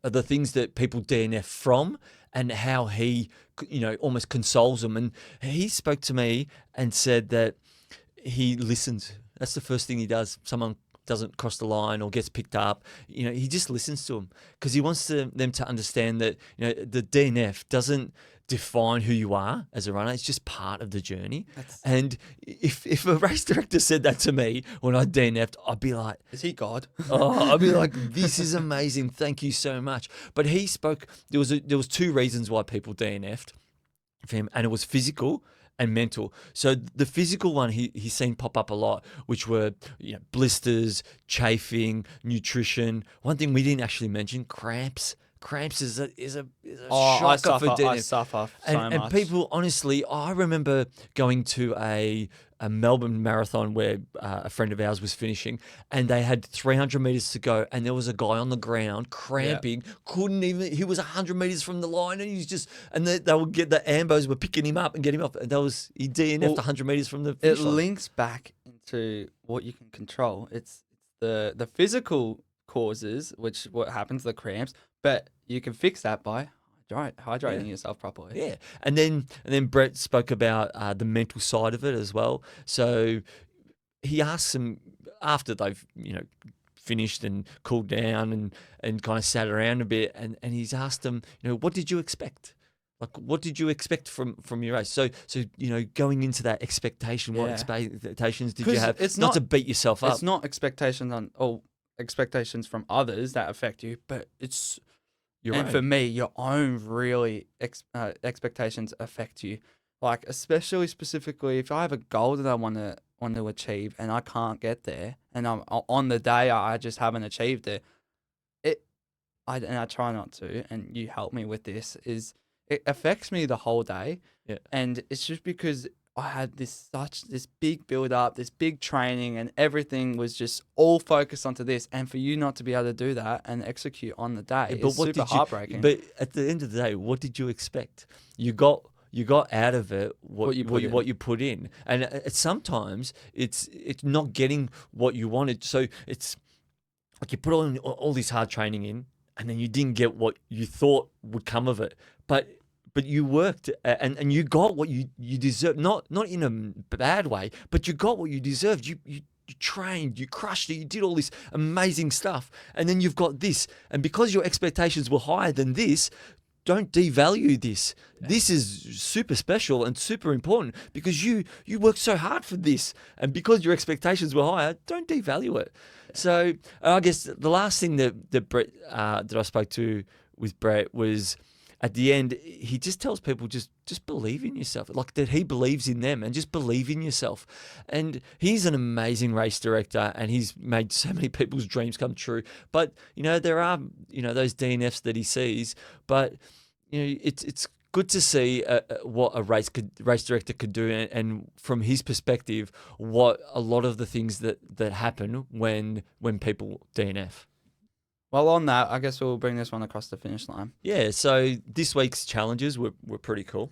Are the things that people DNF from, and how he, almost consoles them. And he spoke to me and said that he listens. That's the first thing he does. Someone doesn't cross the line or gets picked up, he just listens to them because he wants them to understand that, the DNF doesn't define who you are as a runner. It's just part of the journey. And if a race director said that to me when I DNF'd, I'd be like, is he God? I'd be like, this is amazing. Thank you so much. But he spoke, there was two reasons why people DNF'd for him, and it was physical and mental. So the physical one he's seen pop up a lot, which were blisters, chafing, nutrition. One thing we didn't actually mention, cramps. Cramps is a shocker for DNF. I suffer so much. And people, honestly, I remember going to a Melbourne marathon where a friend of ours was finishing, and they had 300 meters to go, and there was a guy on the ground cramping, couldn't even. He was 100 meters from the line, and they would get the ambos were picking him up and getting him off, and he DNF'd 100 meters from the finish line. It links back into what you can control. It's the physical causes, which what happens, the cramps, but you can fix that by hydrating yourself properly. Yeah, and then Brett spoke about the mental side of it as well. So he asked them after they've finished and cooled down and kind of sat around a bit, and he's asked them, what did you expect? Like, what did you expect from your race? So going into that expectation, what expectations did you have? It's not to beat yourself up. It's not expectations from others that affect you, but it's for me, your own really expectations affect you. Like, especially specifically, if I have a goal that I want to achieve and I can't get there, and I'm on the day I just haven't achieved it, and I try not to, and you help me with this, is it affects me the whole day. Yeah. And it's just because I had this big build up, this big training, and everything was just all focused onto this. And for you not to be able to do that and execute on the day is super heartbreaking. But at the end of the day, what did you expect? You got out of it what you put in, and sometimes it's not getting what you wanted. So it's like you put all this hard training in, and then you didn't get what you thought would come of it. But you worked and you got what you deserved, not in a bad way, but you got what you deserved. You trained, you crushed it, you did all this amazing stuff, and then you've got this. And because your expectations were higher than this, don't devalue this. Yeah. This is super special and super important because you worked so hard for this, and because your expectations were higher, don't devalue it. Yeah. So I guess the last thing that Brett that I spoke to with Brett was, at the end, he just tells people just believe in yourself, like that he believes in them, and just believe in yourself. And he's an amazing race director, and he's made so many people's dreams come true. But there are those DNFs that he sees, but it's good to see what a race director could do, and from his perspective, what a lot of the things that happen when people DNF. Well, on that, I guess we'll bring this one across the finish line. Yeah, so this week's challenges were pretty cool.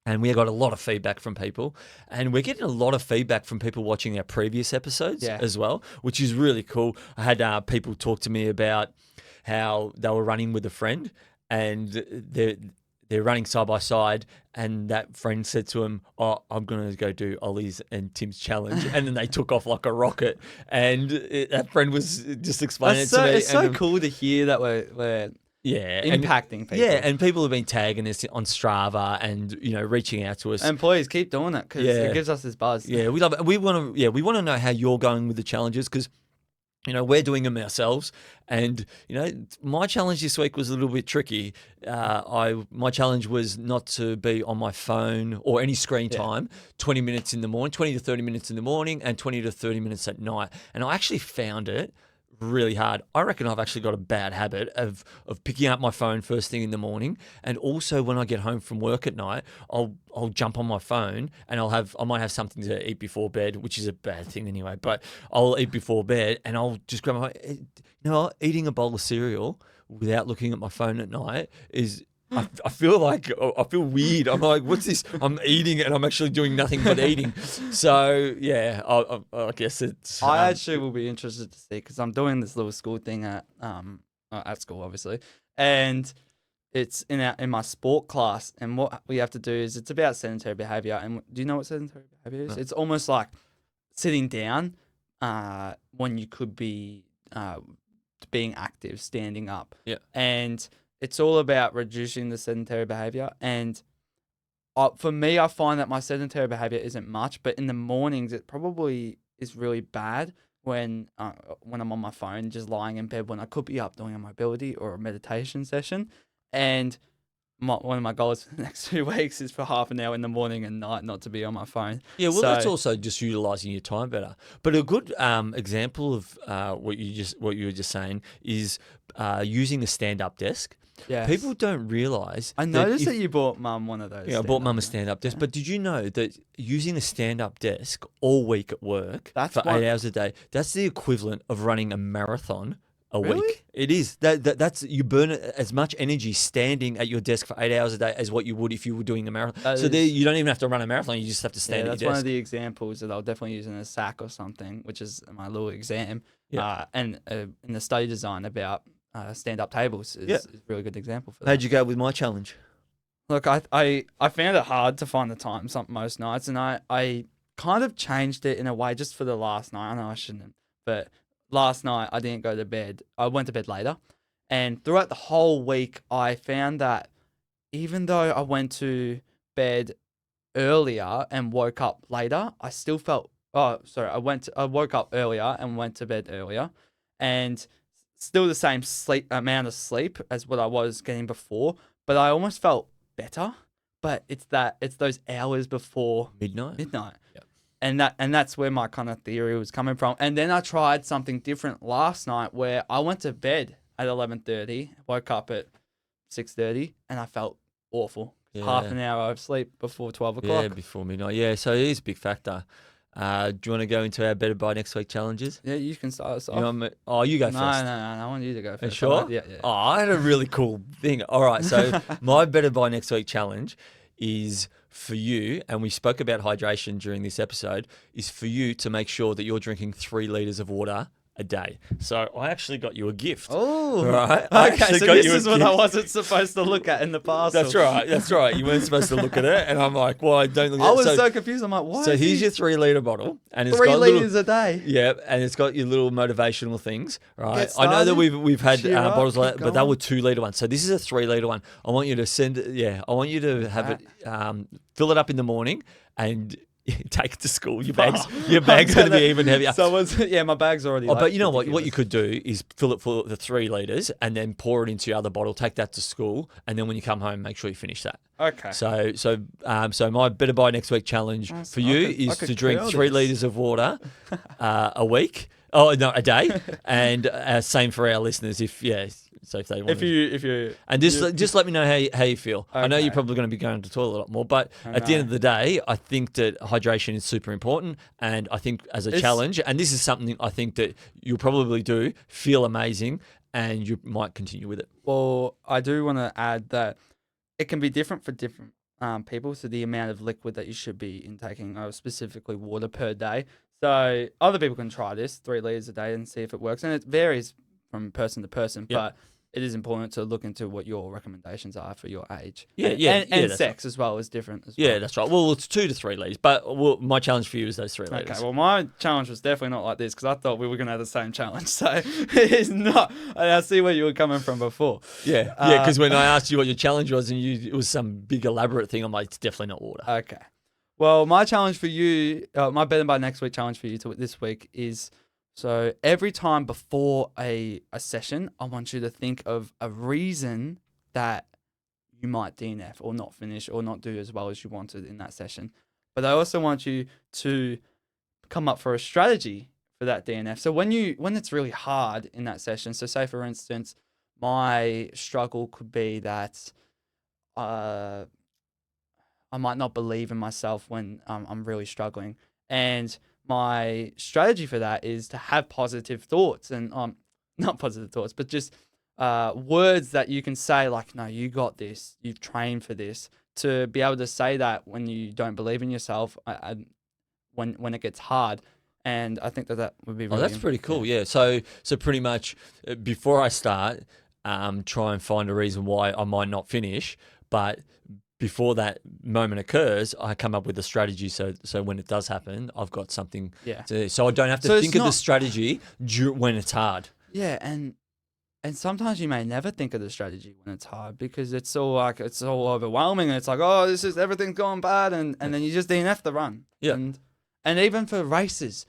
And we got a lot of feedback from people. And we're getting a lot of feedback from people watching our previous episodes as well, which is really cool. I had people talk to me about how they were running with a friend, and they're running side by side, and that friend said to him, "Oh, I'm going to go do Ollie's and Tim's challenge," and then they took off like a rocket. And that friend was just explaining it to me. It's so cool to hear that we're Yeah, impacting people. Yeah, and people have been tagging us on Strava and reaching out to us. And please keep doing it because it gives us this buzz. Yeah, we love it. We want to. Yeah, we want to know how you're going with the challenges because we're doing them ourselves. And my challenge this week was a little bit tricky. My challenge was not to be on my phone or any screen time 20 minutes in the morning, 20 to 30 minutes in the morning, and 20 to 30 minutes at night. And I actually found it really hard. I reckon I've actually got a bad habit of picking up my phone first thing in the morning, and also when I get home from work at night, I'll jump on my phone and I might have something to eat before bed, which is a bad thing anyway. But I'll eat before bed and I'll just grab eating a bowl of cereal without looking at my phone at night is. I feel weird. I'm like, what's this? I'm eating and I'm actually doing nothing but eating. So yeah, I guess it's. I actually will be interested to see because I'm doing this little school thing at school, obviously, and it's in my sport class. And what we have to do is it's about sedentary behavior. And do you know what sedentary behavior is? No. It's almost like sitting down when you could be being active, standing up. Yeah, and it's all about reducing the sedentary behavior. And for me, I find that my sedentary behavior isn't much, but in the mornings, it probably is really bad when I'm on my phone, just lying in bed when I could be up doing a mobility or a meditation session. And one of my goals for the next 2 weeks is for half an hour in the morning and night not to be on my phone. Yeah, well, that's also just utilising your time better. But a good example of what you were just saying is using a stand-up desk. Yes. People don't realise. I noticed that you bought Mum one of those. Yeah, I bought Mum a stand-up desk. But did you know that using a stand-up desk all week at work for 8 hours a day, that's the equivalent of running a marathon a week? It is. That's you burn as much energy standing at your desk for 8 hours a day as what you would if you were doing a marathon. You don't even have to run a marathon. You just have to stand at your desk. That's one of the examples that I'll definitely use in a SAC or something, which is my little exam. Yeah. And in the study design about stand-up tables is a really good example for that. How'd you go with my challenge? Look, I found it hard to find the time most nights, and I kind of changed it in a way just for the last night. I know I shouldn't have, but last night I didn't go to bed. I went to bed later, and throughout the whole week I found that even though I went to bed earlier and woke up later, I still felt I woke up earlier and went to bed earlier, and still the same amount of sleep as what I was getting before, but I almost felt better. But it's those hours before midnight. Yep. And that's where my kind of theory was coming from. And then I tried something different last night where I went to bed at 11:30, woke up at 6:30, and I felt awful. Yeah. Half an hour of sleep before 12 o'clock. Yeah, before midnight. Yeah, so it is a big factor. Do you want to go into our Better By Next Week challenges? Yeah, you can start us off. You go first. No, I want you to go first. Sure? Yeah. Oh, I had a really cool thing. All right, so my Better By Next Week challenge is for you, and we spoke about hydration during this episode, is for you to make sure that you're drinking 3 litres of water a day. So I actually got you a gift. Oh, right. Okay, so this is what I wasn't supposed to look at in the parcel. That's right. You weren't supposed to look at it, and I'm like, well, I don't look at it. I was so confused. I'm like, what? So here's your 3 litre bottle, and it's 3 got litres a day. Yeah, and it's got your little motivational things, right? I know that we've had bottles like that, but they were 2 litre ones. So this is a 3 litre one. I want you to I want you to have it, fill it up in the morning, and take it to school. Your bag's going to be even heavier. My bag's already. But you know what? What you could do is fill it full of the 3 litres and then pour it into your other bottle. Take that to school, and then when you come home, make sure you finish that. Okay. So my Better By Next Week challenge for you is to drink 3 litres of water a week. Oh no, a day, and same for our listeners. So if they want, if you and just let me know how you feel. Okay. I know you're probably going to be going to the toilet a lot more, but at the end of the day, I think that hydration is super important, and I think as a challenge, and this is something I think that you'll probably do, feel amazing, and you might continue with it. Well, I do want to add that it can be different for different people. So the amount of liquid that you should be intaking, specifically water per day. So other people can try this 3 litres a day and see if it works, and it varies from person to person. Yep. But it is important to look into what your recommendations are for your age. Yeah, and that's sex as well is different as well. Yeah, that's right. Well, it's 2 to 3 liters, but my challenge for you is those 3 liters. Okay, well, my challenge was definitely not like this because I thought we were going to have the same challenge. So it is not. I see where you were coming from before. Yeah, because when I asked you what your challenge was and it was some big elaborate thing, I'm like, it's definitely not water. Okay. Well, my challenge for you, my better by next week challenge for you this week is, so every time before a session, I want you to think of a reason that you might DNF or not finish or not do as well as you wanted in that session. But I also want you to come up for a strategy for that DNF. So when it's really hard in that session, so say for instance, my struggle could be that I might not believe in myself when I'm really struggling. And my strategy for that is to have positive thoughts and not positive thoughts, but just words that you can say like, no, you got this, you've trained for this, to be able to say that when you don't believe in yourself, when it gets hard. And I think that would be really that's pretty cool. Yeah. So pretty much before I start, try and find a reason why I might not finish, but before that moment occurs, I come up with a strategy. So when it does happen, I've got something. Yeah. So I don't have to think of the strategy when it's hard. Yeah, and sometimes you may never think of the strategy when it's hard because it's all overwhelming and it's like, oh, everything's going bad, and then you just DNF the run. Yeah. And even for races,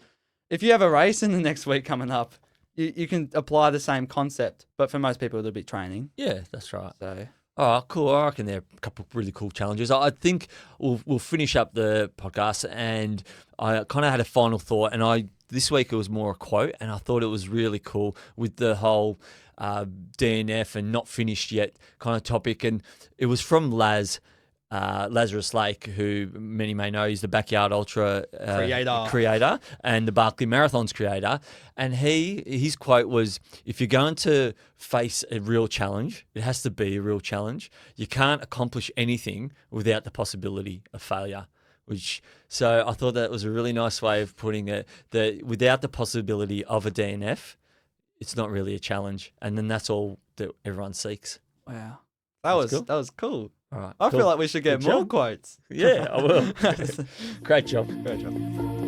if you have a race in the next week coming up, you can apply the same concept, but for most people it'll be training. Yeah, that's right. So. Oh, cool. I reckon there are a couple of really cool challenges. I think we'll finish up the podcast, and I kind of had a final thought, and this week it was more a quote, and I thought it was really cool with the whole DNF and not finished yet kind of topic, and it was from Lazarus Lake, who many may know. He's the Backyard Ultra creator and the Barkley Marathon's creator. And his quote was, if you're going to face a real challenge, it has to be a real challenge. You can't accomplish anything without the possibility of failure. So I thought that was a really nice way of putting it, that without the possibility of a DNF, it's not really a challenge. And then that's all that everyone seeks. Wow. That was cool. All right. I feel like we should get more quotes. Yeah, I will. Great job. Great job.